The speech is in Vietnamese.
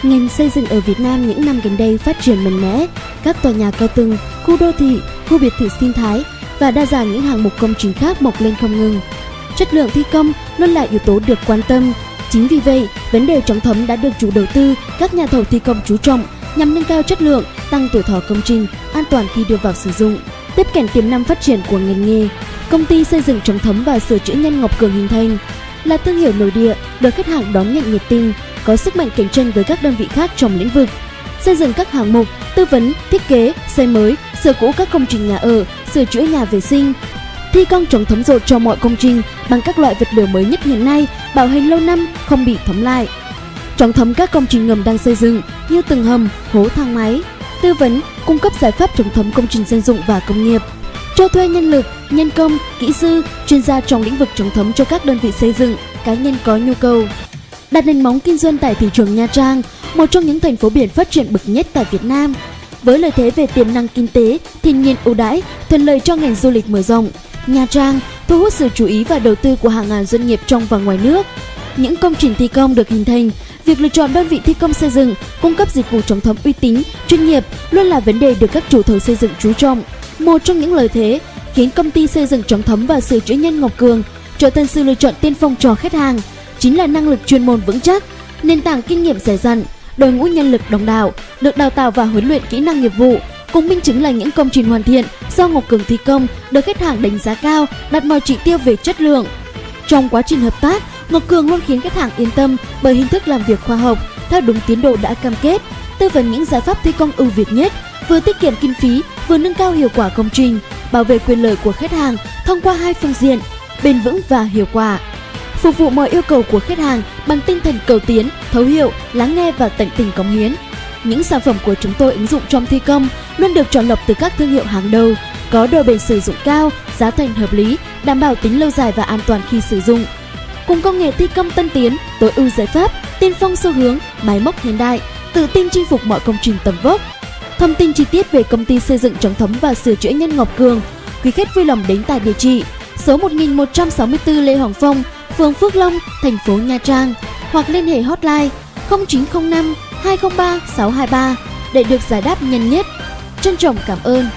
Ngành xây dựng ở Việt Nam những năm gần đây phát triển mạnh mẽ, các tòa nhà cao tầng, khu đô thị, khu biệt thự sinh thái và đa dạng những hạng mục công trình khác mọc lên không ngừng. Chất lượng thi công luôn là yếu tố được quan tâm. Chính vì vậy, vấn đề chống thấm đã được chủ đầu tư, các nhà thầu thi công chú trọng nhằm nâng cao chất lượng, tăng tuổi thọ công trình, an toàn khi đưa vào sử dụng. Tiếp cận tiềm năng phát triển của ngành nghề, công ty xây dựng chống thấm và sửa chữa nhanh Ngọc Cường hình thành là thương hiệu nội địa được khách hàng đón nhận nhiệt tình, có sức mạnh cạnh tranh với các đơn vị khác trong lĩnh vực xây dựng các hạng mục tư vấn, thiết kế, xây mới, sửa cũ các công trình nhà ở, sửa chữa nhà vệ sinh, thi công chống thấm rột cho mọi công trình bằng các loại vật liệu mới nhất hiện nay, bảo hành lâu năm, không bị thấm lại. Chống thấm các công trình ngầm đang xây dựng như tầng hầm, hố thang máy, tư vấn, cung cấp giải pháp chống thấm công trình dân dụng và công nghiệp, cho thuê nhân lực, nhân công, kỹ sư, chuyên gia trong lĩnh vực chống thấm cho các đơn vị xây dựng, cá nhân có nhu cầu. Đặt nền móng kinh doanh tại thị trường Nha Trang, một trong những thành phố biển phát triển bậc nhất tại Việt Nam. Với lợi thế về tiềm năng kinh tế, thiên nhiên ưu đãi, thuận lợi cho ngành du lịch mở rộng, Nha Trang thu hút sự chú ý và đầu tư của hàng ngàn doanh nghiệp trong và ngoài nước. Những công trình thi công được hình thành, việc lựa chọn đơn vị thi công xây dựng, cung cấp dịch vụ chống thấm uy tín, chuyên nghiệp luôn là vấn đề được các chủ thầu xây dựng chú trọng. Một trong những lợi thế khiến công ty xây dựng chống thấm và sửa chữa nhanh Ngọc Cường trở thành sự lựa chọn tiên phong cho khách hàng chính là năng lực chuyên môn vững chắc, nền tảng kinh nghiệm dày dặn, đội ngũ nhân lực đông đảo, được đào tạo và huấn luyện kỹ năng nghiệp vụ. Cùng minh chứng là những công trình hoàn thiện do Ngọc Cường thi công được khách hàng đánh giá cao, đạt mọi chỉ tiêu về chất lượng. Trong quá trình hợp tác, Ngọc Cường luôn khiến khách hàng yên tâm bởi hình thức làm việc khoa học, theo đúng tiến độ đã cam kết, tư vấn những giải pháp thi công ưu việt nhất, vừa tiết kiệm kinh phí, vừa nâng cao hiệu quả công trình, bảo vệ quyền lợi của khách hàng thông qua hai phương diện, bền vững và hiệu quả. Phục vụ mọi yêu cầu của khách hàng bằng tinh thần cầu tiến, thấu hiểu, lắng nghe và tận tình cống hiến. Những sản phẩm của chúng tôi ứng dụng trong thi công luôn được chọn lọc từ các thương hiệu hàng đầu, có độ bền sử dụng cao, giá thành hợp lý, đảm bảo tính lâu dài và an toàn khi sử dụng. Cùng công nghệ thi công tân tiến, tối ưu giải pháp, tiên phong xu hướng, máy móc hiện đại, tự tin chinh phục mọi công trình tầm vóc. Thông tin chi tiết về công ty xây dựng chống thấm và sửa chữa nhanh Ngọc Cường, quý khách vui lòng đến tại địa chỉ số 1164 Lê Hồng Phong, phường Phước Long, thành phố Nha Trang, hoặc liên hệ hotline 0905 203 623 để được giải đáp nhanh nhất. Trân trọng cảm ơn.